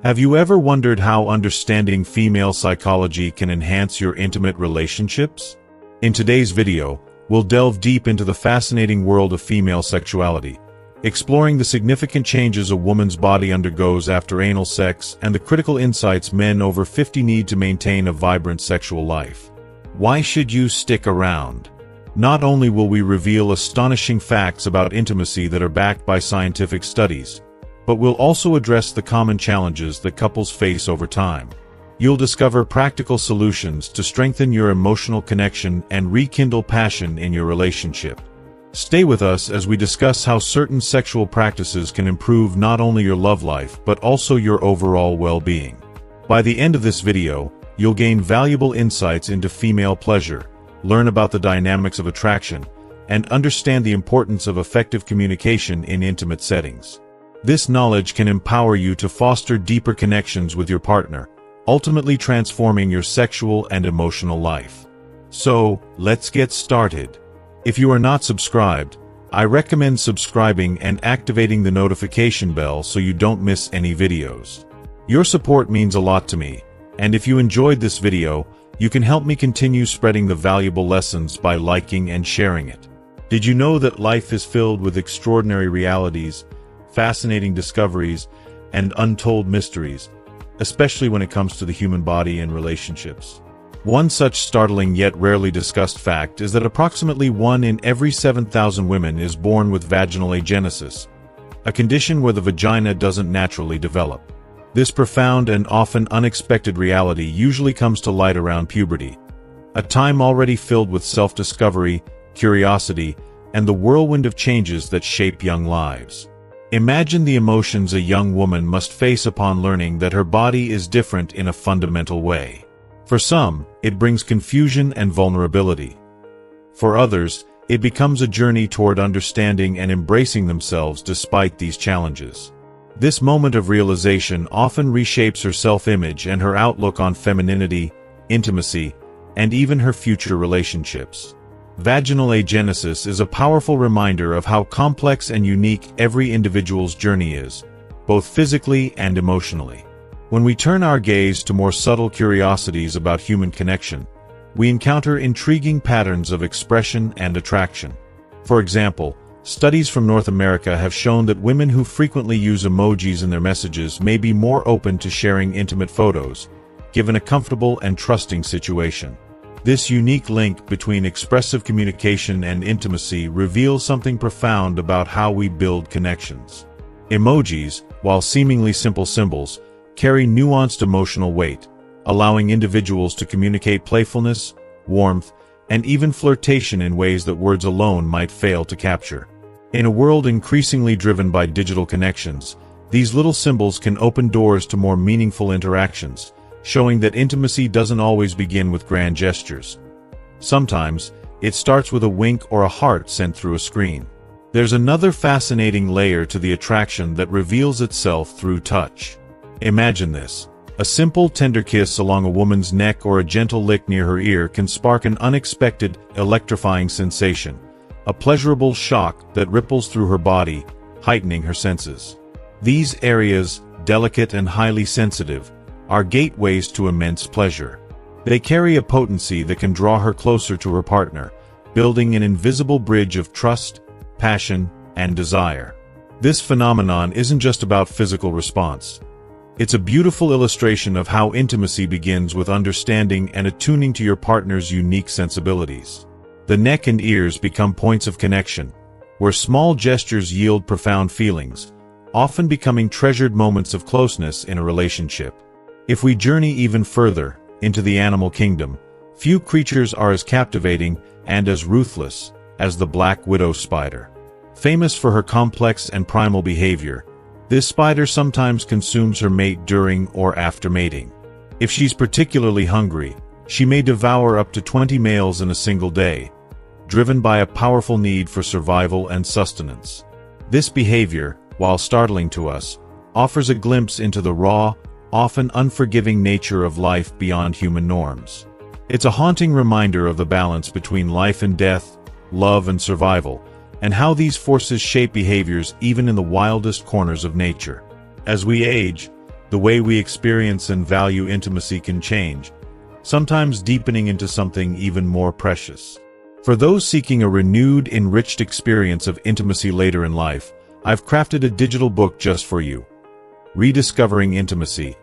Have you ever wondered how understanding female psychology can enhance your intimate relationships? In today's video, we'll delve deep into the fascinating world of female sexuality, exploring the significant changes a woman's body undergoes after anal sex and the critical insights men over 50 need to maintain a vibrant sexual life. Why should you stick around? Not only will we reveal astonishing facts about intimacy that are backed by scientific studies, but we'll also address the common challenges that couples face over time. You'll discover practical solutions to strengthen your emotional connection and rekindle passion in your relationship. Stay with us as we discuss how certain sexual practices can improve not only your love life but also your overall well-being. By the end of this video, you'll gain valuable insights into female pleasure, learn about the dynamics of attraction, and understand the importance of effective communication in intimate settings. This knowledge can empower you to foster deeper connections with your partner, ultimately transforming your sexual and emotional life. So, let's get started. If you are not subscribed, I recommend subscribing and activating the notification bell so you don't miss any videos. Your support means a lot to me, and if you enjoyed this video, you can help me continue spreading the valuable lessons by liking and sharing it. Did you know that life is filled with extraordinary realities, fascinating discoveries, and untold mysteries, especially when it comes to the human body and relationships? One such startling yet rarely discussed fact is that approximately 1 in every 7,000 women is born with vaginal agenesis, a condition where the vagina doesn't naturally develop. This profound and often unexpected reality usually comes to light around puberty, a time already filled with self-discovery, curiosity, and the whirlwind of changes that shape young lives. Imagine the emotions a young woman must face upon learning that her body is different in a fundamental way. For some, it brings confusion and vulnerability. For others, it becomes a journey toward understanding and embracing themselves despite these challenges. This moment of realization often reshapes her self-image and her outlook on femininity, intimacy, and even her future relationships. Vaginal agenesis is a powerful reminder of how complex and unique every individual's journey is, both physically and emotionally. When we turn our gaze to more subtle curiosities about human connection, we encounter intriguing patterns of expression and attraction. For example, studies from North America have shown that women who frequently use emojis in their messages may be more open to sharing intimate photos, given a comfortable and trusting situation. This unique link between expressive communication and intimacy reveals something profound about how we build connections. Emojis, while seemingly simple symbols, carry nuanced emotional weight, allowing individuals to communicate playfulness, warmth, and even flirtation in ways that words alone might fail to capture. In a world increasingly driven by digital connections, these little symbols can open doors to more meaningful interactions, showing that intimacy doesn't always begin with grand gestures. Sometimes, it starts with a wink or a heart sent through a screen. There's another fascinating layer to the attraction that reveals itself through touch. Imagine this. A simple, tender kiss along a woman's neck or a gentle lick near her ear can spark an unexpected, electrifying sensation, a pleasurable shock that ripples through her body, heightening her senses. These areas, delicate and highly sensitive, are gateways to immense pleasure. They carry a potency that can draw her closer to her partner, building an invisible bridge of trust, passion, and desire. This phenomenon isn't just about physical response. It's a beautiful illustration of how intimacy begins with understanding and attuning to your partner's unique sensibilities. The neck and ears become points of connection, where small gestures yield profound feelings, often becoming treasured moments of closeness in a relationship. If we journey even further, into the animal kingdom, few creatures are as captivating and as ruthless as the black widow spider. Famous for her complex and primal behavior, this spider sometimes consumes her mate during or after mating. If she's particularly hungry, she may devour up to 20 males in a single day, driven by a powerful need for survival and sustenance. This behavior, while startling to us, offers a glimpse into the raw, often unforgiving nature of life beyond human norms. It's a haunting reminder of the balance between life and death, love and survival, and how these forces shape behaviors even in the wildest corners of nature. As we age, the way we experience and value intimacy can change, sometimes deepening into something even more precious. For those seeking a renewed, enriched experience of intimacy later in life, I've crafted a digital book just for you. Rediscovering Intimacy: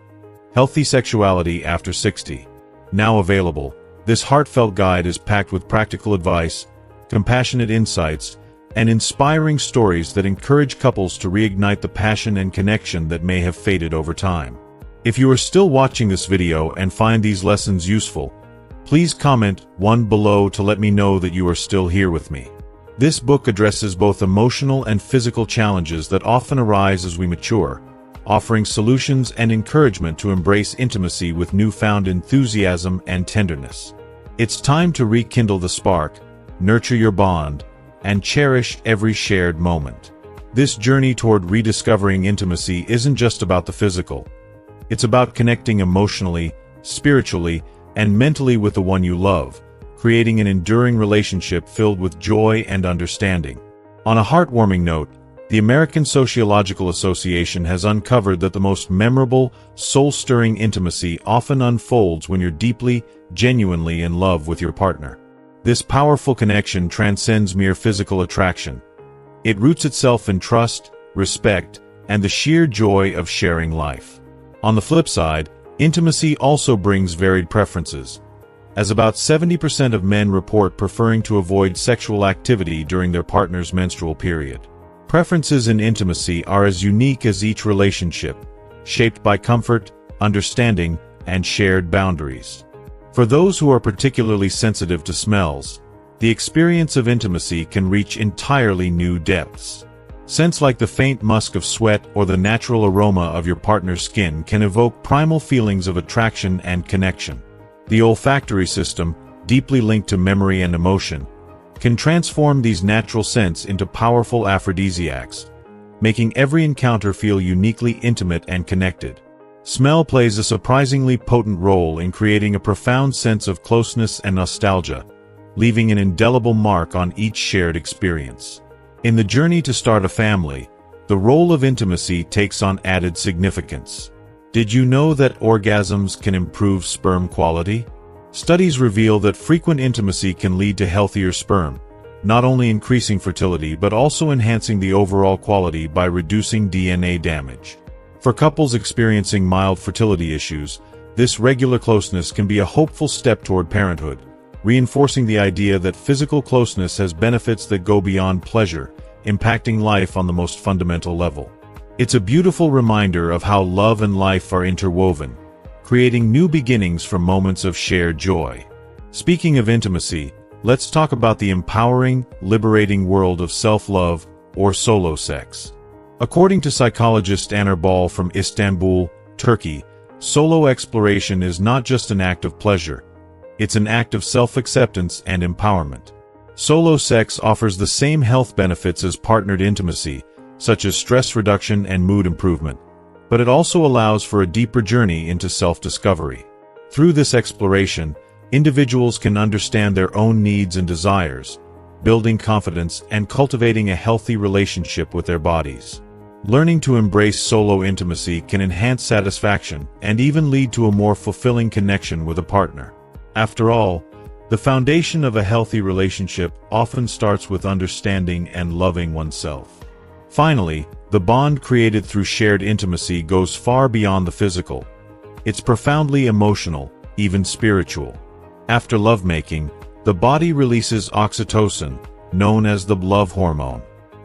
Healthy Sexuality After 60. Now available, this heartfelt guide is packed with practical advice, compassionate insights, and inspiring stories that encourage couples to reignite the passion and connection that may have faded over time. If you are still watching this video and find these lessons useful, please comment 1 below to let me know that you are still here with me. This book addresses both emotional and physical challenges that often arise as we mature, offering solutions and encouragement to embrace intimacy with newfound enthusiasm and tenderness. It's time to rekindle the spark, nurture your bond, and cherish every shared moment. This journey toward rediscovering intimacy isn't just about the physical. It's about connecting emotionally, spiritually, and mentally with the one you love, creating an enduring relationship filled with joy and understanding. On a heartwarming note, the American Sociological Association has uncovered that the most memorable, soul-stirring intimacy often unfolds when you're deeply, genuinely in love with your partner. This powerful connection transcends mere physical attraction. It roots itself in trust, respect, and the sheer joy of sharing life. On the flip side, intimacy also brings varied preferences, as about 70% of men report preferring to avoid sexual activity during their partner's menstrual period. Preferences in intimacy are as unique as each relationship, shaped by comfort, understanding, and shared boundaries. For those who are particularly sensitive to smells, the experience of intimacy can reach entirely new depths. Scents like the faint musk of sweat or the natural aroma of your partner's skin can evoke primal feelings of attraction and connection. The olfactory system, deeply linked to memory and emotion, can transform these natural scents into powerful aphrodisiacs, making every encounter feel uniquely intimate and connected. Smell plays a surprisingly potent role in creating a profound sense of closeness and nostalgia, leaving an indelible mark on each shared experience. In the journey to start a family, the role of intimacy takes on added significance. Did you know that orgasms can improve sperm quality? Studies reveal that frequent intimacy can lead to healthier sperm, not only increasing fertility but also enhancing the overall quality by reducing DNA damage. For couples experiencing mild fertility issues, this regular closeness can be a hopeful step toward parenthood, reinforcing the idea that physical closeness has benefits that go beyond pleasure, impacting life on the most fundamental level. It's a beautiful reminder of how love and life are interwoven, creating new beginnings from moments of shared joy. Speaking of intimacy, let's talk about the empowering, liberating world of self-love, or solo sex. According to psychologist Anna Ball from Istanbul, Turkey, solo exploration is not just an act of pleasure. It's an act of self-acceptance and empowerment. Solo sex offers the same health benefits as partnered intimacy, such as stress reduction and mood improvement, but it also allows for a deeper journey into self-discovery. Through this exploration, individuals can understand their own needs and desires, building confidence and cultivating a healthy relationship with their bodies. Learning to embrace solo intimacy can enhance satisfaction and even lead to a more fulfilling connection with a partner. After all, the foundation of a healthy relationship often starts with understanding and loving oneself. Finally, the bond created through shared intimacy goes far beyond the physical. It's profoundly emotional, even spiritual. After lovemaking, the body releases oxytocin, known as the love hormone.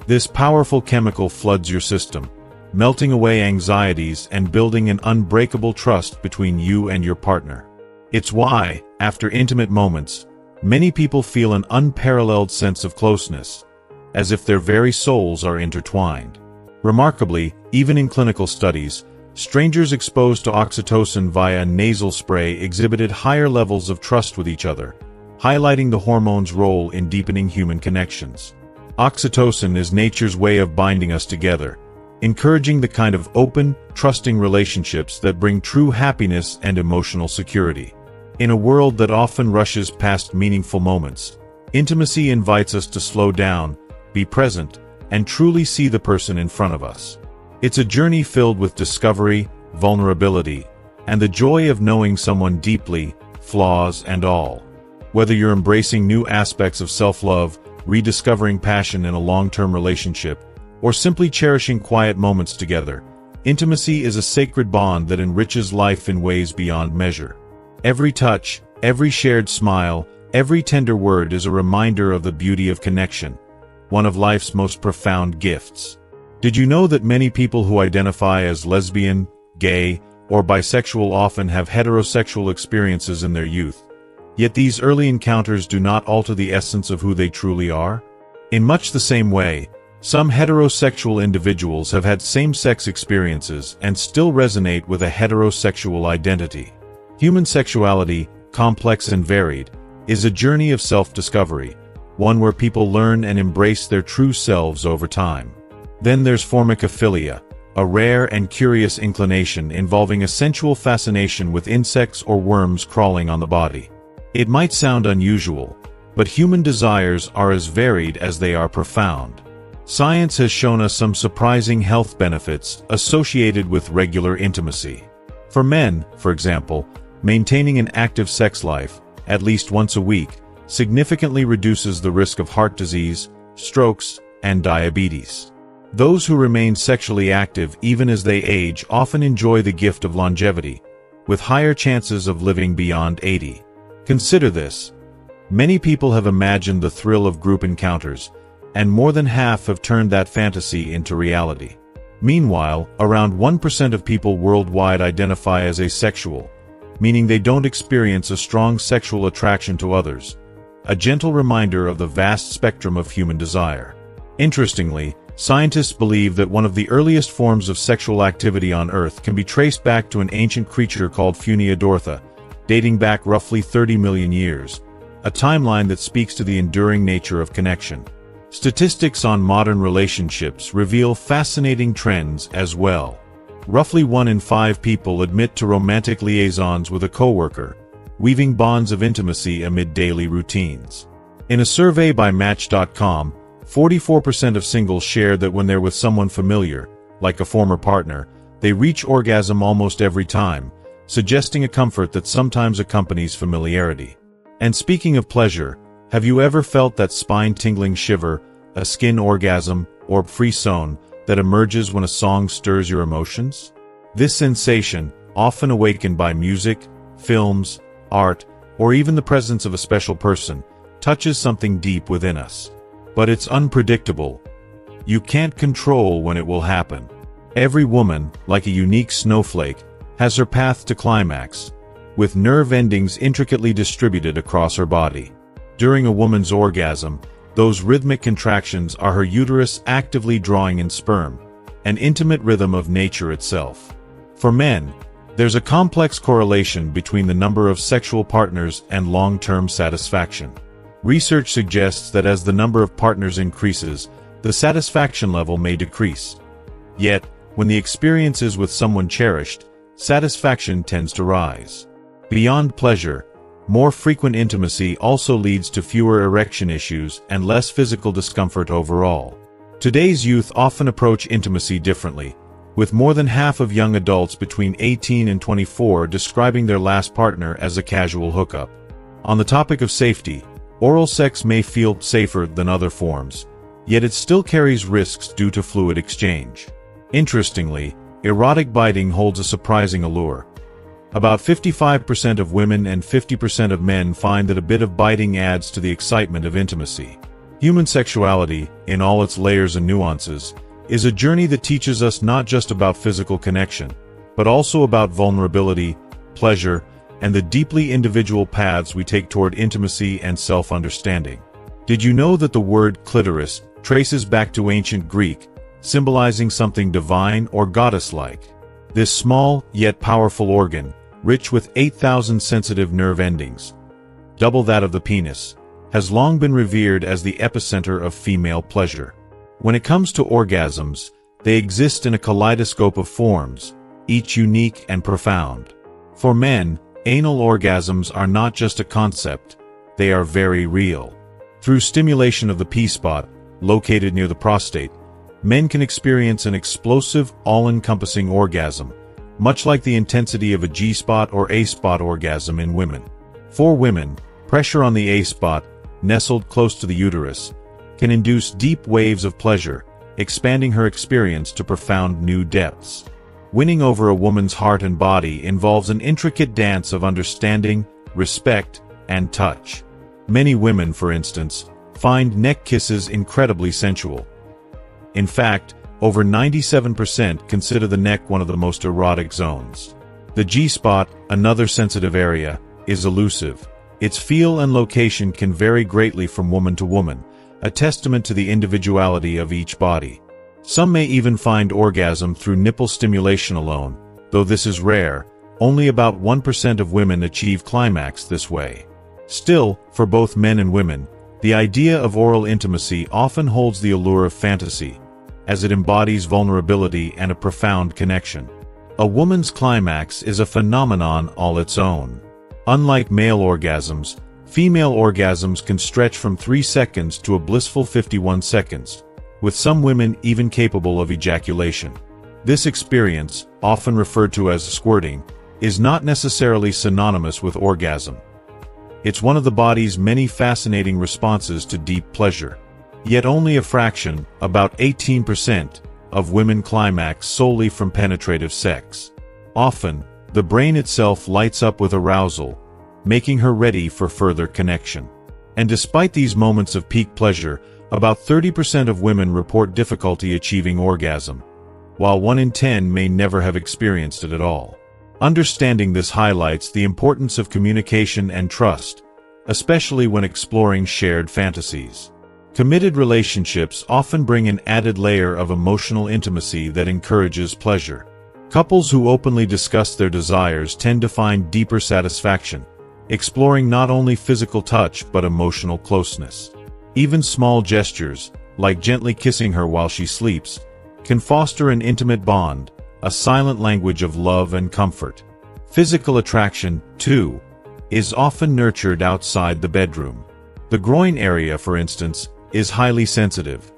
This powerful chemical floods your system, melting away anxieties and building an unbreakable trust between you and your partner. It's why, after intimate moments, many people feel an unparalleled sense of closeness, as if their very souls are intertwined. Remarkably, even in clinical studies, strangers exposed to oxytocin via nasal spray exhibited higher levels of trust with each other, highlighting the hormone's role in deepening human connections. Oxytocin is nature's way of binding us together, encouraging the kind of open, trusting relationships that bring true happiness and emotional security. In a world that often rushes past meaningful moments, intimacy invites us to slow down, be present, and truly see the person in front of us. It's a journey filled with discovery, vulnerability, and the joy of knowing someone deeply, flaws and all. Whether you're embracing new aspects of self-love, rediscovering passion in a long-term relationship, or simply cherishing quiet moments together, intimacy is a sacred bond that enriches life in ways beyond measure. Every touch, every shared smile, every tender word is a reminder of the beauty of connection, one of life's most profound gifts. Did you know that many people who identify as lesbian, gay, or bisexual often have heterosexual experiences in their youth? Yet these early encounters do not alter the essence of who they truly are. In much the same way, some heterosexual individuals have had same-sex experiences and still resonate with a heterosexual identity. Human sexuality, complex and varied, is a journey of self-discovery, one where people learn and embrace their true selves over time. Then there's formicophilia, a rare and curious inclination involving a sensual fascination with insects or worms crawling on the body. It might sound unusual, but human desires are as varied as they are profound. Science has shown us some surprising health benefits associated with regular intimacy. For men, for example, maintaining an active sex life, at least once a week, significantly reduces the risk of heart disease, strokes, and diabetes. Those who remain sexually active even as they age often enjoy the gift of longevity, with higher chances of living beyond 80. Consider this. Many people have imagined the thrill of group encounters, and more than half have turned that fantasy into reality. Meanwhile, around 1% of people worldwide identify as asexual, meaning they don't experience a strong sexual attraction to others, a gentle reminder of the vast spectrum of human desire. Interestingly, scientists believe that one of the earliest forms of sexual activity on Earth can be traced back to an ancient creature called Funiadortha, dating back roughly 30 million years, a timeline that speaks to the enduring nature of connection. Statistics on modern relationships reveal fascinating trends as well. Roughly 1 in 5 people admit to romantic liaisons with a coworker, weaving bonds of intimacy amid daily routines. In a survey by Match.com, 44% of singles shared that when they're with someone familiar, like a former partner, they reach orgasm almost every time, suggesting a comfort that sometimes accompanies familiarity. And speaking of pleasure, have you ever felt that spine-tingling shiver, a skin orgasm, or frisson that emerges when a song stirs your emotions? This sensation, often awakened by music, films, art, or even the presence of a special person, touches something deep within us. But it's unpredictable. You can't control when it will happen. Every woman, like a unique snowflake, has her path to climax, with nerve endings intricately distributed across her body. During a woman's orgasm, those rhythmic contractions are her uterus actively drawing in sperm, an intimate rhythm of nature itself. For men, there's a complex correlation between the number of sexual partners and long-term satisfaction. Research suggests that as the number of partners increases, the satisfaction level may decrease. Yet, when the experience is with someone cherished, satisfaction tends to rise. Beyond pleasure, more frequent intimacy also leads to fewer erection issues and less physical discomfort overall. Today's youth often approach intimacy differently, with more than half of young adults between 18 and 24 describing their last partner as a casual hookup. On the topic of safety, oral sex may feel safer than other forms, yet it still carries risks due to fluid exchange. Interestingly, erotic biting holds a surprising allure. About 55% of women and 50% of men find that a bit of biting adds to the excitement of intimacy. Human sexuality, in all its layers and nuances, is a journey that teaches us not just about physical connection, but also about vulnerability, pleasure, and the deeply individual paths we take toward intimacy and self-understanding. Did you know that the word clitoris traces back to ancient Greek, symbolizing something divine or goddess-like? This small, yet powerful organ, rich with 8,000 sensitive nerve endings, double that of the penis, has long been revered as the epicenter of female pleasure. When it comes to orgasms, they exist in a kaleidoscope of forms, each unique and profound. For men, anal orgasms are not just a concept, they are very real. Through stimulation of the P-spot, located near the prostate, men can experience an explosive, all-encompassing orgasm, much like the intensity of a G-spot or A-spot orgasm in women. For women, pressure on the A-spot, nestled close to the uterus, can induce deep waves of pleasure, expanding her experience to profound new depths. Winning over a woman's heart and body involves an intricate dance of understanding, respect, and touch. Many women, for instance, find neck kisses incredibly sensual. In fact, over 97% consider the neck one of the most erotic zones. The G-spot, another sensitive area, is elusive. Its feel and location can vary greatly from woman to woman, a testament to the individuality of each body. Some may even find orgasm through nipple stimulation alone, though this is rare. Only about 1% of women achieve climax this way. Still, for both men and women, the idea of oral intimacy often holds the allure of fantasy, as it embodies vulnerability and a profound connection. A woman's climax is a phenomenon all its own. Unlike male orgasms, female orgasms can stretch from 3 seconds to a blissful 51 seconds, with some women even capable of ejaculation. This experience, often referred to as squirting, is not necessarily synonymous with orgasm. It's one of the body's many fascinating responses to deep pleasure. Yet only a fraction, about 18%, of women climax solely from penetrative sex. Often, the brain itself lights up with arousal, making her ready for further connection. And despite these moments of peak pleasure, about 30% of women report difficulty achieving orgasm, while 1 in 10 may never have experienced it at all. Understanding this highlights the importance of communication and trust, especially when exploring shared fantasies. Committed relationships often bring an added layer of emotional intimacy that encourages pleasure. Couples who openly discuss their desires tend to find deeper satisfaction, exploring not only physical touch but emotional closeness. Even small gestures, like gently kissing her while she sleeps, can foster an intimate bond, a silent language of love and comfort. Physical attraction, too, is often nurtured outside the bedroom. The groin area, for instance, is highly sensitive.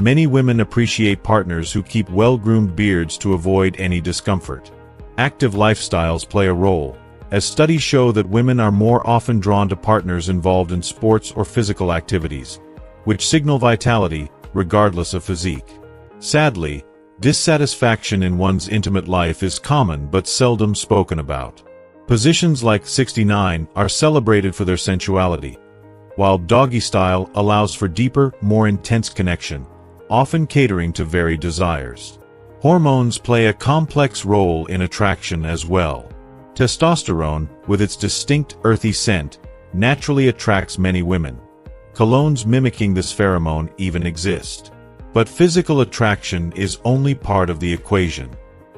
Many women appreciate partners who keep well-groomed beards to avoid any discomfort. Active lifestyles play a role, as studies show that women are more often drawn to partners involved in sports or physical activities, which signal vitality, regardless of physique. Sadly, dissatisfaction in one's intimate life is common but seldom spoken about. Positions like 69 are celebrated for their sensuality, while doggy style allows for deeper, more intense connection, often catering to varied desires. Hormones play a complex role in attraction as well. Testosterone, with its distinct earthy scent, naturally attracts many women. Colognes mimicking this pheromone even exist. But physical attraction is only part of the equation.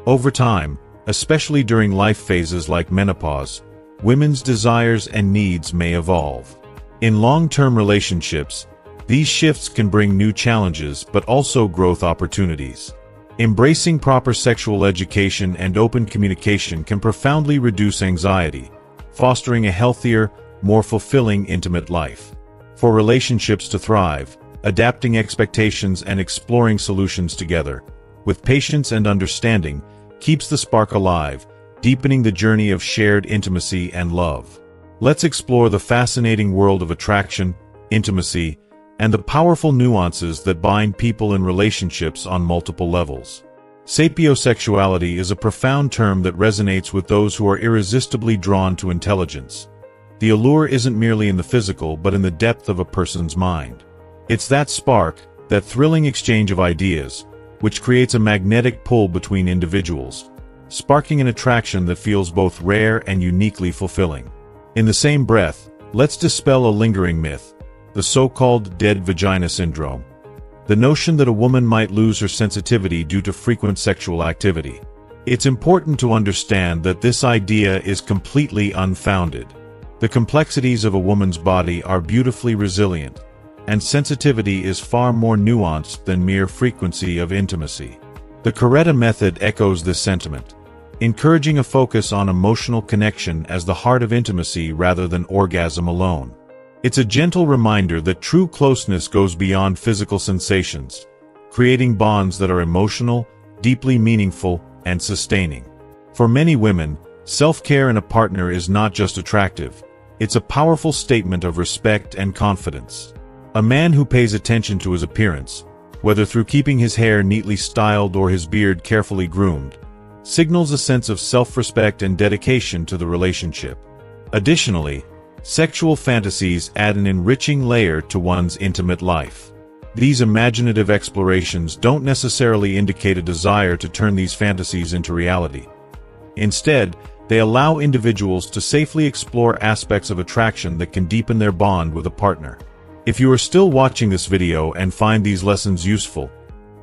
Over time, especially during life phases like menopause, women's desires and needs may evolve. In long-term relationships, these shifts can bring new challenges but also growth opportunities. Embracing proper sexual education and open communication can profoundly reduce anxiety, fostering a healthier, more fulfilling intimate life. For relationships to thrive, adapting expectations and exploring solutions together, with patience and understanding, keeps the spark alive, deepening the journey of shared intimacy and love. Let's explore the fascinating world of attraction, intimacy, and the powerful nuances that bind people in relationships on multiple levels. Sapiosexuality is a profound term that resonates with those who are irresistibly drawn to intelligence. The allure isn't merely in the physical but in the depth of a person's mind. It's that spark, that thrilling exchange of ideas, which creates a magnetic pull between individuals, sparking an attraction that feels both rare and uniquely fulfilling. In the same breath, let's dispel a lingering myth, the so-called dead vagina syndrome, the notion that a woman might lose her sensitivity due to frequent sexual activity. It's important to understand that this idea is completely unfounded. The complexities of a woman's body are beautifully resilient, and sensitivity is far more nuanced than mere frequency of intimacy. The Coretta method echoes this sentiment, encouraging a focus on emotional connection as the heart of intimacy rather than orgasm alone. It's a gentle reminder that true closeness goes beyond physical sensations, creating bonds that are emotional, deeply meaningful, and sustaining. For many women, self-care in a partner is not just attractive, it's a powerful statement of respect and confidence. A man who pays attention to his appearance, whether through keeping his hair neatly styled or his beard carefully groomed, signals a sense of self-respect and dedication to the relationship. Additionally, sexual fantasies add an enriching layer to one's intimate life. These imaginative explorations don't necessarily indicate a desire to turn these fantasies into reality. Instead, they allow individuals to safely explore aspects of attraction that can deepen their bond with a partner. If you are still watching this video and find these lessons useful,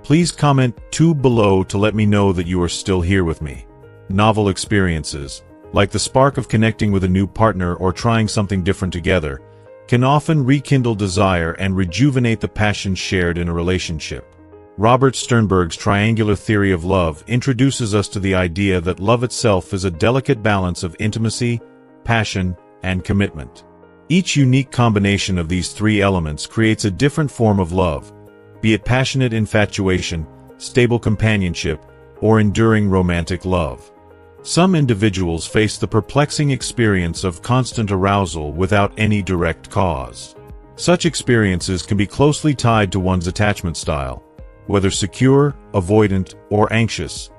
please comment 2 below to let me know that you are still here with me. Novel experiences, like the spark of connecting with a new partner or trying something different together, can often rekindle desire and rejuvenate the passion shared in a relationship. Robert Sternberg's triangular theory of love introduces us to the idea that love itself is a delicate balance of intimacy, passion, and commitment. Each unique combination of these 3 elements creates a different form of love, be it passionate infatuation, stable companionship, or enduring romantic love. Some individuals face the perplexing experience of constant arousal without any direct cause. Such experiences can be closely tied to one's attachment style, whether secure, avoidant, or anxious,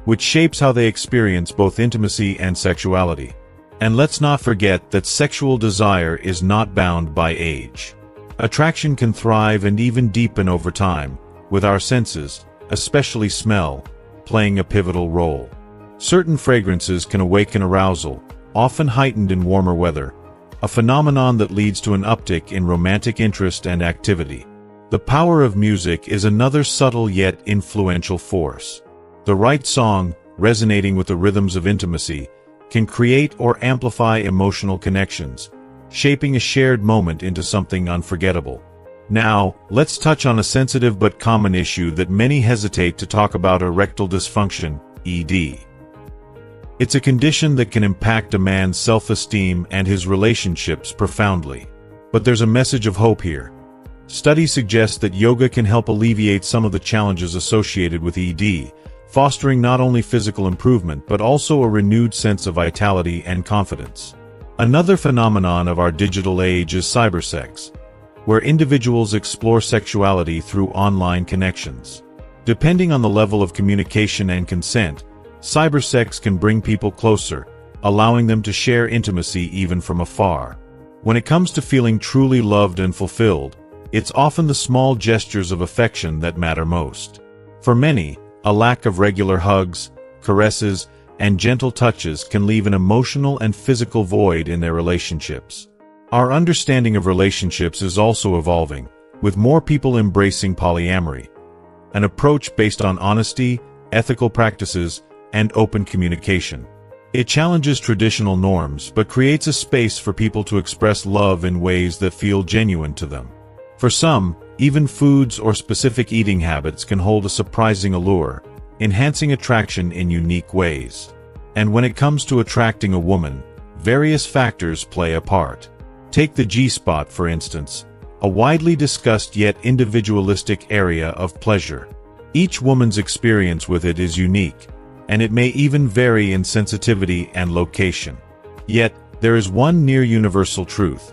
which shapes how they experience both intimacy and sexuality. And let's not forget that sexual desire is not bound by age. Attraction can thrive and even deepen over time, with our senses, especially smell, playing a pivotal role. Certain fragrances can awaken arousal, often heightened in warmer weather, a phenomenon that leads to an uptick in romantic interest and activity. The power of music is another subtle yet influential force. The right song, resonating with the rhythms of intimacy, can create or amplify emotional connections, shaping a shared moment into something unforgettable. Now, let's touch on a sensitive but common issue that many hesitate to talk about: erectile dysfunction, ED. It's a condition that can impact a man's self-esteem and his relationships profoundly. But there's a message of hope here. Studies suggest that yoga can help alleviate some of the challenges associated with ED, fostering not only physical improvement but also a renewed sense of vitality and confidence. Another phenomenon of our digital age is cybersex, where individuals explore sexuality through online connections. Depending on the level of communication and consent, cybersex can bring people closer, allowing them to share intimacy even from afar. When it comes to feeling truly loved and fulfilled, it's often the small gestures of affection that matter most. For many, a lack of regular hugs, caresses, and gentle touches can leave an emotional and physical void in their relationships. Our understanding of relationships is also evolving, with more people embracing polyamory, an approach based on honesty, ethical practices, and open communication. It challenges traditional norms but creates a space for people to express love in ways that feel genuine to them. For some, even foods or specific eating habits can hold a surprising allure, enhancing attraction in unique ways. And when it comes to attracting a woman, various factors play a part. Take the G-spot, for instance, a widely discussed yet individualistic area of pleasure. Each woman's experience with it is unique, and it may even vary in sensitivity and location. Yet, there is one near universal truth.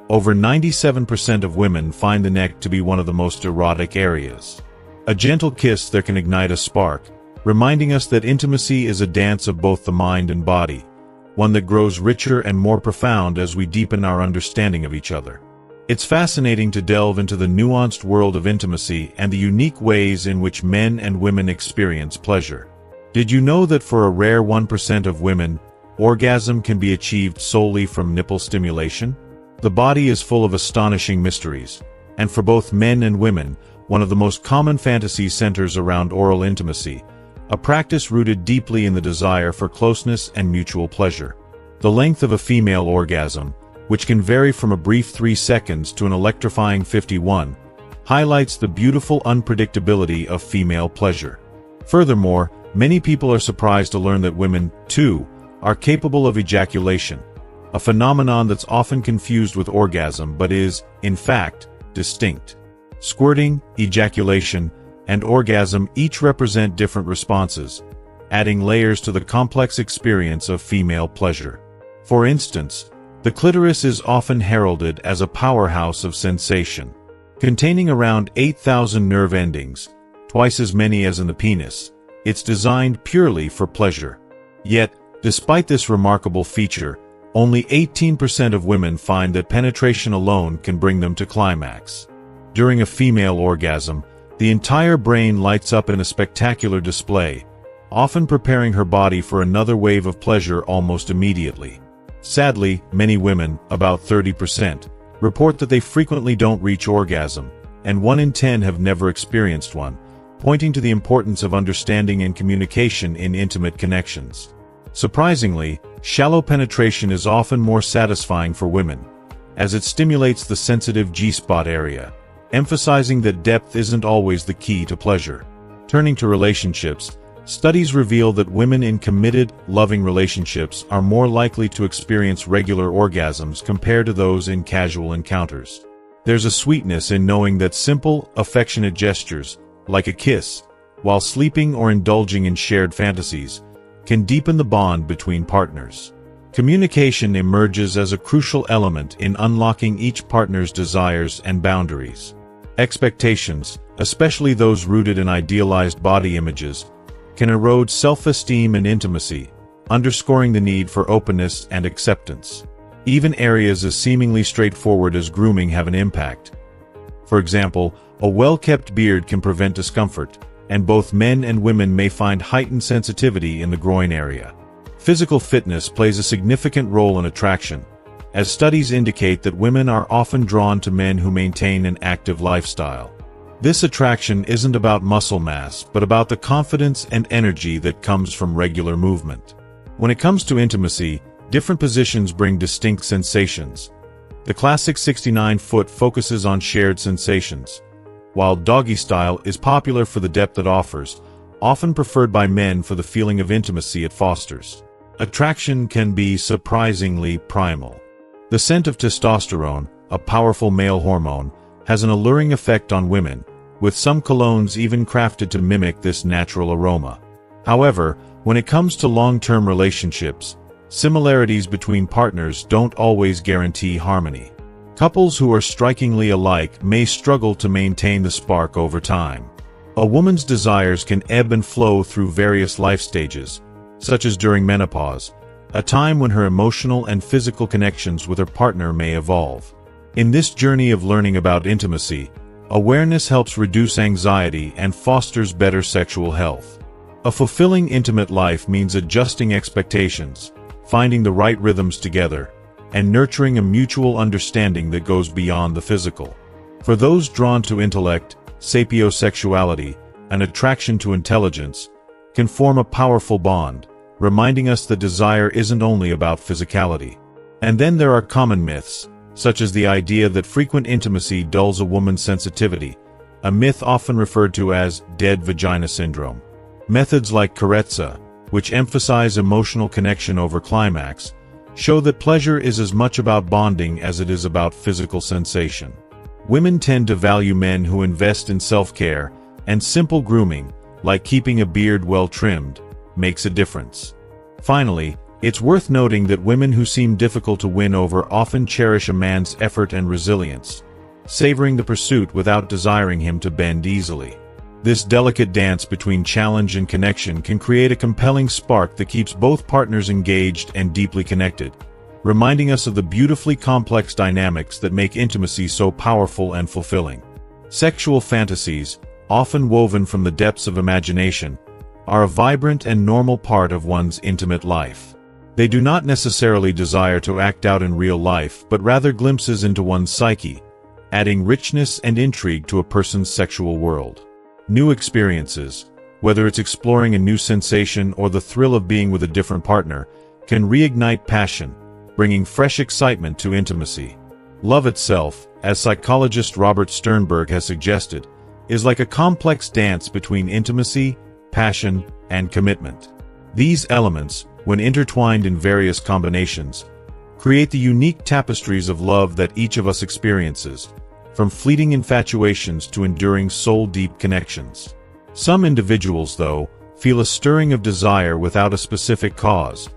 Over 97% of women find the neck to be one of the most erotic areas. A gentle kiss there can ignite a spark, reminding us that intimacy is a dance of both the mind and body, one that grows richer and more profound as we deepen our understanding of each other. It's fascinating to delve into the nuanced world of intimacy and the unique ways in which men and women experience pleasure. Did you know that for a rare 1% of women, orgasm can be achieved solely from nipple stimulation? The body is full of astonishing mysteries, and for both men and women, one of the most common fantasies centers around oral intimacy, a practice rooted deeply in the desire for closeness and mutual pleasure. The length of a female orgasm, which can vary from a brief 3 seconds to an electrifying 51, highlights the beautiful unpredictability of female pleasure. Furthermore, many people are surprised to learn that women, too, are capable of ejaculation, a phenomenon that's often confused with orgasm but is, in fact, distinct. Squirting, ejaculation, and orgasm each represent different responses, adding layers to the complex experience of female pleasure. For instance, the clitoris is often heralded as a powerhouse of sensation. Containing around 8,000 nerve endings, twice as many as in the penis, it's designed purely for pleasure. Yet, despite this remarkable feature, only 18% of women find that penetration alone can bring them to climax. During a female orgasm, the entire brain lights up in a spectacular display, often preparing her body for another wave of pleasure almost immediately. Sadly, many women, about 30%, report that they frequently don't reach orgasm, and 1 in 10 have never experienced one, pointing to the importance of understanding and communication in intimate connections. Surprisingly, shallow penetration is often more satisfying for women, as it stimulates the sensitive G-spot area, emphasizing that depth isn't always the key to pleasure. Turning to relationships, studies reveal that women in committed, loving relationships are more likely to experience regular orgasms compared to those in casual encounters. There's a sweetness in knowing that simple, affectionate gestures, like a kiss, while sleeping or indulging in shared fantasies, can deepen the bond between partners. Communication emerges as a crucial element in unlocking each partner's desires and boundaries. Expectations, especially those rooted in idealized body images, can erode self-esteem and intimacy, underscoring the need for openness and acceptance. Even areas as seemingly straightforward as grooming have an impact. For example, a well-kept beard can prevent discomfort, and both men and women may find heightened sensitivity in the groin area. Physical fitness plays a significant role in attraction, as studies indicate that women are often drawn to men who maintain an active lifestyle. This attraction isn't about muscle mass, but about the confidence and energy that comes from regular movement. When it comes to intimacy, different positions bring distinct sensations. The classic 69-foot focuses on shared sensations, while doggy style is popular for the depth it offers, often preferred by men for the feeling of intimacy it fosters. Attraction can be surprisingly primal. The scent of testosterone, a powerful male hormone, has an alluring effect on women, with some colognes even crafted to mimic this natural aroma. However, when it comes to long-term relationships, similarities between partners don't always guarantee harmony. Couples who are strikingly alike may struggle to maintain the spark over time. A woman's desires can ebb and flow through various life stages, such as during menopause, a time when her emotional and physical connections with her partner may evolve. In this journey of learning about intimacy, awareness helps reduce anxiety and fosters better sexual health. A fulfilling intimate life means adjusting expectations, finding the right rhythms together, and nurturing a mutual understanding that goes beyond the physical. For those drawn to intellect, sapiosexuality, and attraction to intelligence, can form a powerful bond, reminding us that desire isn't only about physicality. And then there are common myths, such as the idea that frequent intimacy dulls a woman's sensitivity, a myth often referred to as dead vagina syndrome. Methods like carezza, which emphasize emotional connection over climax, show that pleasure is as much about bonding as it is about physical sensation. Women tend to value men who invest in self-care, and simple grooming, like keeping a beard well trimmed, makes a difference. Finally, it's worth noting that women who seem difficult to win over often cherish a man's effort and resilience, savoring the pursuit without desiring him to bend easily. This delicate dance between challenge and connection can create a compelling spark that keeps both partners engaged and deeply connected, reminding us of the beautifully complex dynamics that make intimacy so powerful and fulfilling. Sexual fantasies, often woven from the depths of imagination, are a vibrant and normal part of one's intimate life. They do not necessarily desire to act out in real life, but rather glimpses into one's psyche, adding richness and intrigue to a person's sexual world. New experiences, whether it's exploring a new sensation or the thrill of being with a different partner, can reignite passion, bringing fresh excitement to intimacy. Love itself, as psychologist Robert Sternberg has suggested, is like a complex dance between intimacy, passion, and commitment. These elements, when intertwined in various combinations, create the unique tapestries of love that each of us experiences, from fleeting infatuations to enduring soul-deep connections. Some individuals, though, feel a stirring of desire without a specific cause,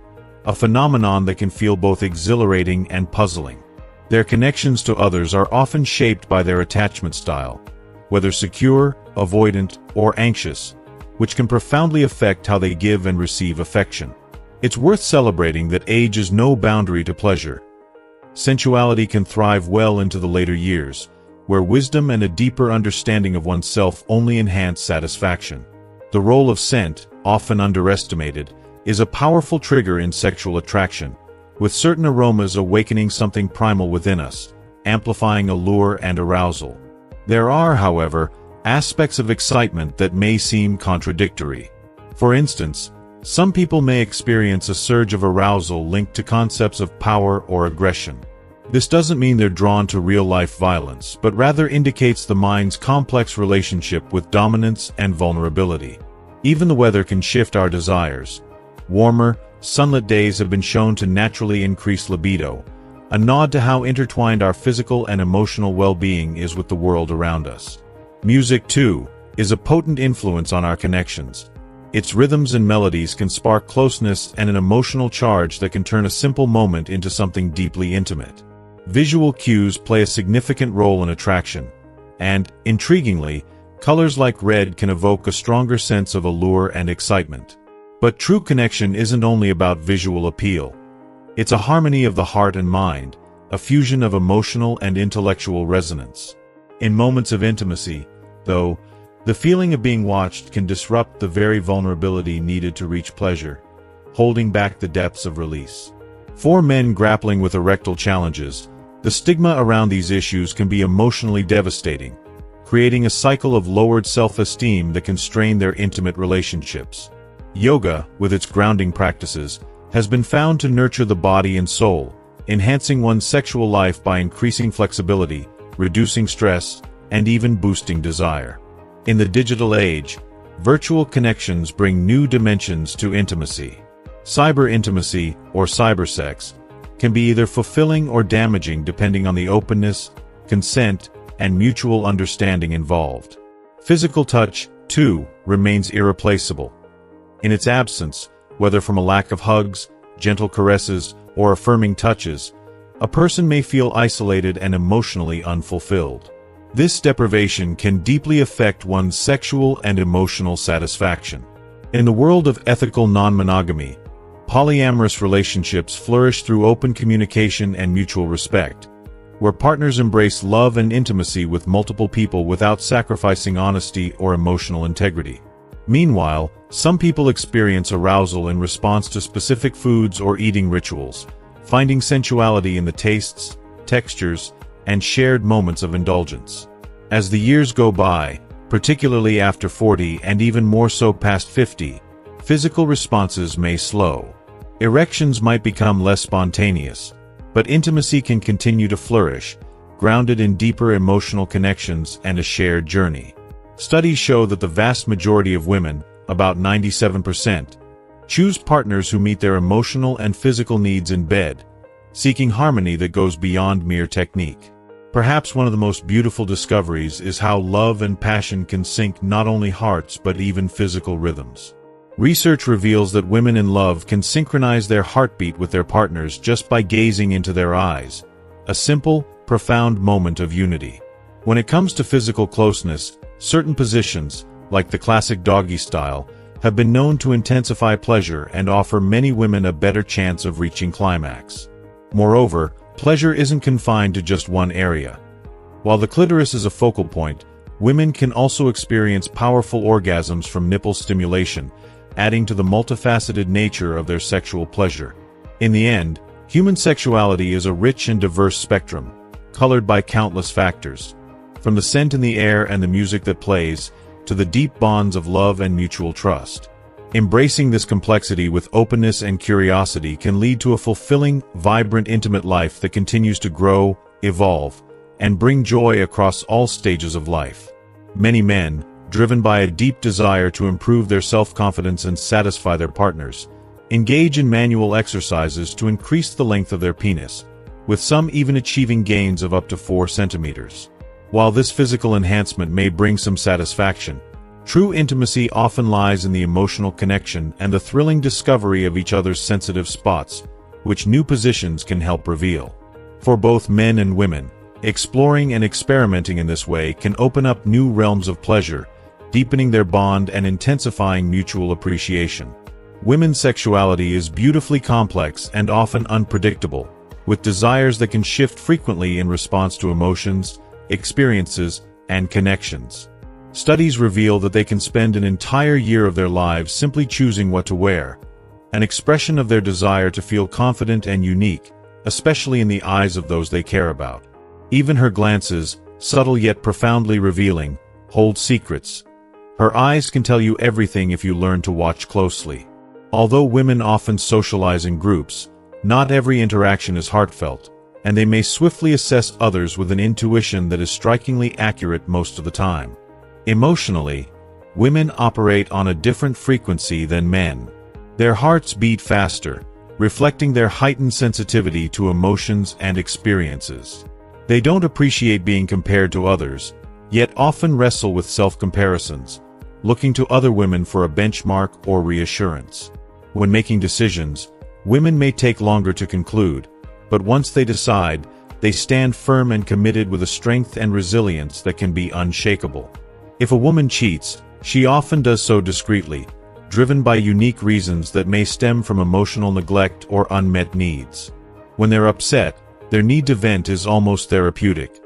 a phenomenon that can feel both exhilarating and puzzling. Their connections to others are often shaped by their attachment style, whether secure, avoidant, or anxious, which can profoundly affect how they give and receive affection. It's worth celebrating that age is no boundary to pleasure. Sensuality can thrive well into the later years, where wisdom and a deeper understanding of oneself only enhance satisfaction. The role of scent, often underestimated, is a powerful trigger in sexual attraction, with certain aromas awakening something primal within us, amplifying allure and arousal. There are, however, aspects of excitement that may seem contradictory. For instance, some people may experience a surge of arousal linked to concepts of power or aggression. This doesn't mean they're drawn to real-life violence, but rather indicates the mind's complex relationship with dominance and vulnerability. Even the weather can shift our desires. Warmer, sunlit days have been shown to naturally increase libido, a nod to how intertwined our physical and emotional well-being is with the world around us. Music, too, is a potent influence on our connections. Its rhythms and melodies can spark closeness and an emotional charge that can turn a simple moment into something deeply intimate. Visual cues play a significant role in attraction, and, intriguingly, colors like red can evoke a stronger sense of allure and excitement. But true connection isn't only about visual appeal. It's a harmony of the heart and mind, a fusion of emotional and intellectual resonance. In moments of intimacy, though, the feeling of being watched can disrupt the very vulnerability needed to reach pleasure, holding back the depths of release. For men grappling with erectile challenges, the stigma around these issues can be emotionally devastating, creating a cycle of lowered self-esteem that can strain their intimate relationships. Yoga, with its grounding practices, has been found to nurture the body and soul, enhancing one's sexual life by increasing flexibility, reducing stress, and even boosting desire. In the digital age, virtual connections bring new dimensions to intimacy. Cyber intimacy, or cybersex, can be either fulfilling or damaging depending on the openness, consent, and mutual understanding involved. Physical touch, too, remains irreplaceable. In its absence, whether from a lack of hugs, gentle caresses, or affirming touches, a person may feel isolated and emotionally unfulfilled. This deprivation can deeply affect one's sexual and emotional satisfaction. In the world of ethical non-monogamy, polyamorous relationships flourish through open communication and mutual respect, where partners embrace love and intimacy with multiple people without sacrificing honesty or emotional integrity. Meanwhile, some people experience arousal in response to specific foods or eating rituals, finding sensuality in the tastes, textures, and shared moments of indulgence. As the years go by, particularly after 40 and even more so past 50, physical responses may slow. Erections might become less spontaneous, but intimacy can continue to flourish, grounded in deeper emotional connections and a shared journey. Studies show that the vast majority of women, about 97%, choose partners who meet their emotional and physical needs in bed, seeking harmony that goes beyond mere technique. Perhaps one of the most beautiful discoveries is how love and passion can sync not only hearts but even physical rhythms. Research reveals that women in love can synchronize their heartbeat with their partners just by gazing into their eyes, a simple, profound moment of unity. When it comes to physical closeness, certain positions, like the classic doggy style, have been known to intensify pleasure and offer many women a better chance of reaching climax. Moreover, pleasure isn't confined to just one area. While the clitoris is a focal point, women can also experience powerful orgasms from nipple stimulation, adding to the multifaceted nature of their sexual pleasure. In the end, human sexuality is a rich and diverse spectrum, colored by countless factors. From the scent in the air and the music that plays, to the deep bonds of love and mutual trust. Embracing this complexity with openness and curiosity can lead to a fulfilling, vibrant, intimate life that continues to grow, evolve, and bring joy across all stages of life. Many men, driven by a deep desire to improve their self-confidence and satisfy their partners, engage in manual exercises to increase the length of their penis, with some even achieving gains of up to 4 centimeters. While this physical enhancement may bring some satisfaction, True intimacy often lies in the emotional connection and the thrilling discovery of each other's sensitive spots, which new positions can help reveal. For both men and women, exploring and experimenting in this way can open up new realms of pleasure, deepening their bond and intensifying mutual appreciation. Women's sexuality is beautifully complex and often unpredictable, with desires that can shift frequently in response to emotions, experiences, and connections. Studies reveal that they can spend an entire year of their lives simply choosing what to wear, an expression of their desire to feel confident and unique, especially in the eyes of those they care about. Even her glances, subtle yet profoundly revealing, hold secrets. Her eyes can tell you everything if you learn to watch closely. Although women often socialize in groups, not every interaction is heartfelt, and they may swiftly assess others with an intuition that is strikingly accurate most of the time. Emotionally, women operate on a different frequency than men. Their hearts beat faster, reflecting their heightened sensitivity to emotions and experiences. They don't appreciate being compared to others, yet often wrestle with self-comparisons, looking to other women for a benchmark or reassurance. When making decisions, women may take longer to conclude, but once they decide, they stand firm and committed with a strength and resilience that can be unshakable. If a woman cheats, she often does so discreetly, driven by unique reasons that may stem from emotional neglect or unmet needs. When they're upset, their need to vent is almost therapeutic.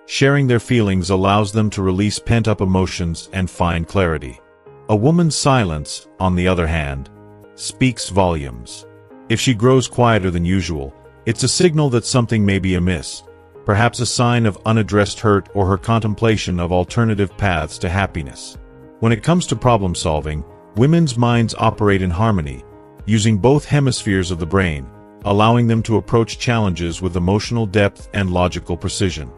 Sharing their feelings allows them to release pent-up emotions and find clarity. A woman's silence, on the other hand, speaks volumes. If she grows quieter than usual, it's a signal that something may be amiss, perhaps a sign of unaddressed hurt or her contemplation of alternative paths to happiness. When it comes to problem solving, women's minds operate in harmony, using both hemispheres of the brain, allowing them to approach challenges with emotional depth and logical precision.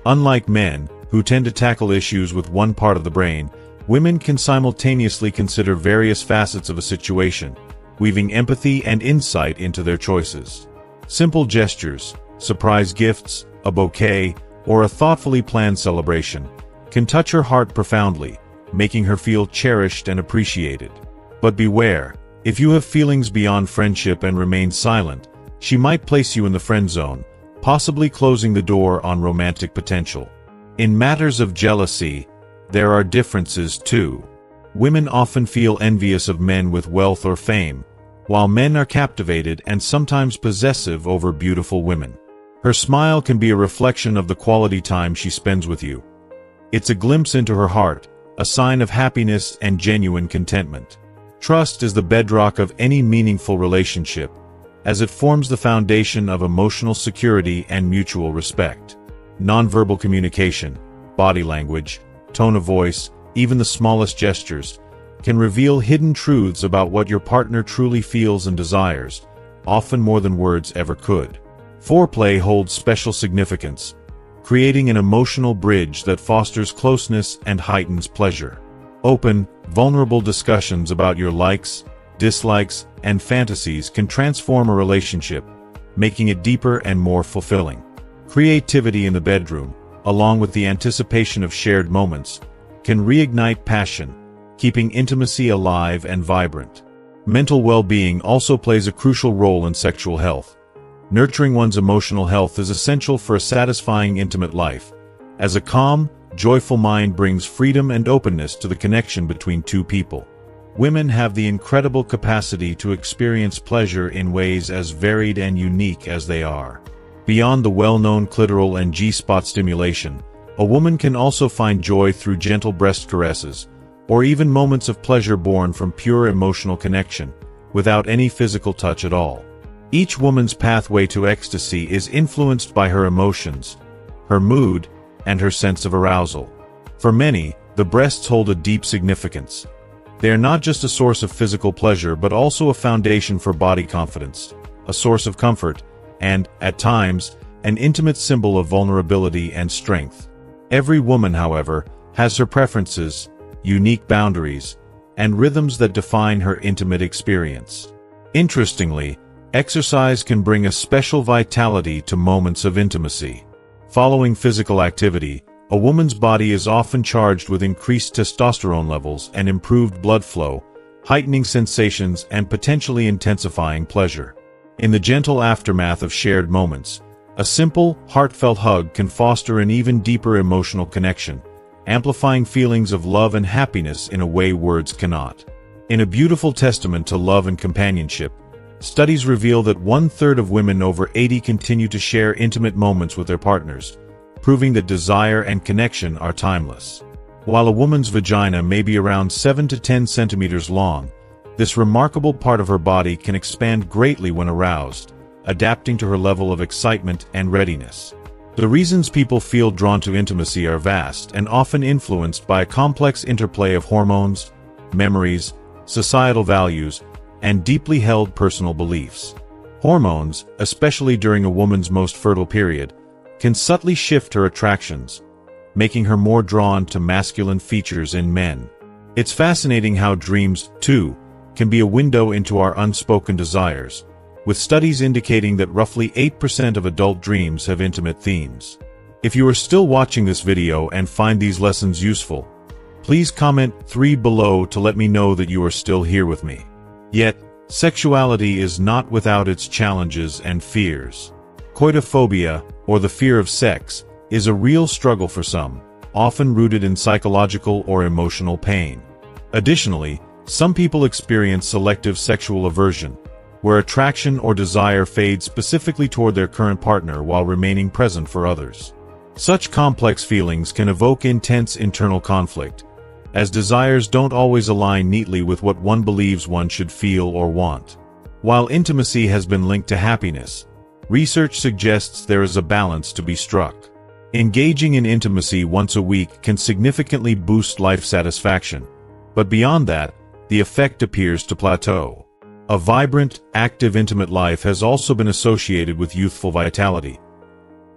Unlike men, who tend to tackle issues with one part of the brain, women can simultaneously consider various facets of a situation, weaving empathy and insight into their choices. Simple gestures, surprise gifts, a bouquet, or a thoughtfully planned celebration can touch her heart profoundly, making her feel cherished and appreciated. But beware, if you have feelings beyond friendship and remain silent, she might place you in the friend zone, possibly closing the door on romantic potential. In matters of jealousy, there are differences too. Women often feel envious of men with wealth or fame, while men are captivated and sometimes possessive over beautiful women. Her smile can be a reflection of the quality time she spends with you. It's a glimpse into her heart, a sign of happiness and genuine contentment. Trust is the bedrock of any meaningful relationship, as it forms the foundation of emotional security and mutual respect. Nonverbal communication, body language, tone of voice, even the smallest gestures, can reveal hidden truths about what your partner truly feels and desires, often more than words ever could. Foreplay holds special significance, creating an emotional bridge that fosters closeness and heightens pleasure. Open, vulnerable discussions about your likes, dislikes, and fantasies can transform a relationship, making it deeper and more fulfilling. Creativity in the bedroom, along with the anticipation of shared moments, can reignite passion, keeping intimacy alive and vibrant. Mental well-being also plays a crucial role in sexual health. Nurturing one's emotional health is essential for a satisfying intimate life, as a calm, joyful mind brings freedom and openness to the connection between two people. Women have the incredible capacity to experience pleasure in ways as varied and unique as they are. Beyond the well-known clitoral and G-spot stimulation, a woman can also find joy through gentle breast caresses, or even moments of pleasure born from pure emotional connection, without any physical touch at all. Each woman's pathway to ecstasy is influenced by her emotions, her mood, and her sense of arousal. For many, the breasts hold a deep significance. They are not just a source of physical pleasure but also a foundation for body confidence, a source of comfort, and, at times, an intimate symbol of vulnerability and strength. Every woman, however, has her preferences, unique boundaries, and rhythms that define her intimate experience. Interestingly, exercise can bring a special vitality to moments of intimacy. Following physical activity, A woman's body is often charged with increased testosterone levels and improved blood flow, heightening sensations and potentially intensifying pleasure. In the gentle aftermath of shared moments, a simple, heartfelt hug can foster an even deeper emotional connection, amplifying feelings of love and happiness in a way words cannot. In a beautiful testament to love and companionship, studies reveal that 1/3 of women over 80 continue to share intimate moments with their partners, proving that desire and connection are timeless. While a woman's vagina may be around 7 to 10 centimeters long, this remarkable part of her body can expand greatly when aroused, adapting to her level of excitement and readiness. The reasons people feel drawn to intimacy are vast and often influenced by a complex interplay of hormones, memories, societal values, and deeply held personal beliefs. Hormones, especially during a woman's most fertile period, can subtly shift her attractions, making her more drawn to masculine features in men. It's fascinating how dreams, too, can be a window into our unspoken desires, with studies indicating that roughly 8% of adult dreams have intimate themes. If you are still watching this video and find these lessons useful, please comment 3 below to let me know that you are still here with me. Yet, sexuality is not without its challenges and fears. Coitophobia, or the fear of sex, is a real struggle for some, often rooted in psychological or emotional pain. Additionally, some people experience selective sexual aversion, where attraction or desire fades specifically toward their current partner while remaining present for others. Such complex feelings can evoke intense internal conflict, as desires don't always align neatly with what one believes one should feel or want. While intimacy has been linked to happiness, research suggests there is a balance to be struck. Engaging in intimacy once a week can significantly boost life satisfaction, but beyond that, the effect appears to plateau. A vibrant, active intimate life has also been associated with youthful vitality.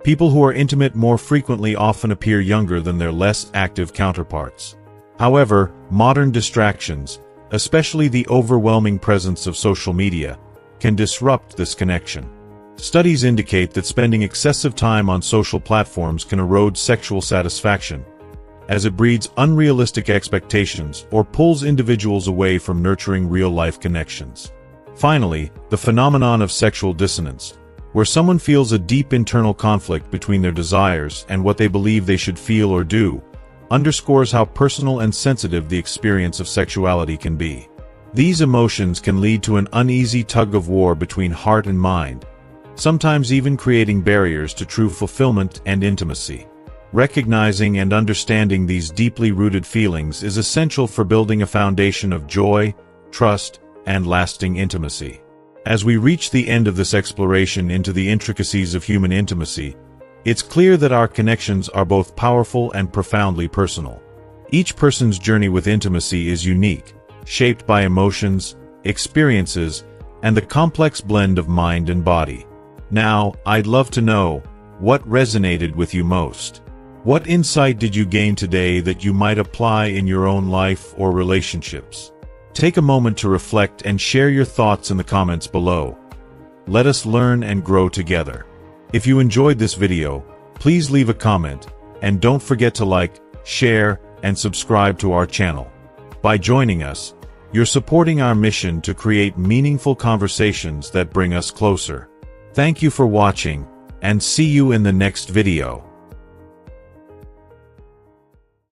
People who are intimate more frequently often appear younger than their less active counterparts. However, modern distractions, especially the overwhelming presence of social media, can disrupt this connection. Studies indicate that spending excessive time on social platforms can erode sexual satisfaction, as it breeds unrealistic expectations or pulls individuals away from nurturing real-life connections. Finally, the phenomenon of sexual dissonance, where someone feels a deep internal conflict between their desires and what they believe they should feel or do, underscores how personal and sensitive the experience of sexuality can be. These emotions can lead to an uneasy tug-of-war between heart and mind, sometimes even creating barriers to true fulfillment and intimacy. Recognizing and understanding these deeply rooted feelings is essential for building a foundation of joy, trust, and lasting intimacy. As we reach the end of this exploration into the intricacies of human intimacy, it's clear that our connections are both powerful and profoundly personal. Each person's journey with intimacy is unique, shaped by emotions, experiences, and the complex blend of mind and body. Now, I'd love to know, what resonated with you most? What insight did you gain today that you might apply in your own life or relationships? Take a moment to reflect and share your thoughts in the comments below. Let us learn and grow together. If you enjoyed this video, please leave a comment, and don't forget to like, share, and subscribe to our channel. By joining us, you're supporting our mission to create meaningful conversations that bring us closer. Thank you for watching, and see you in the next video.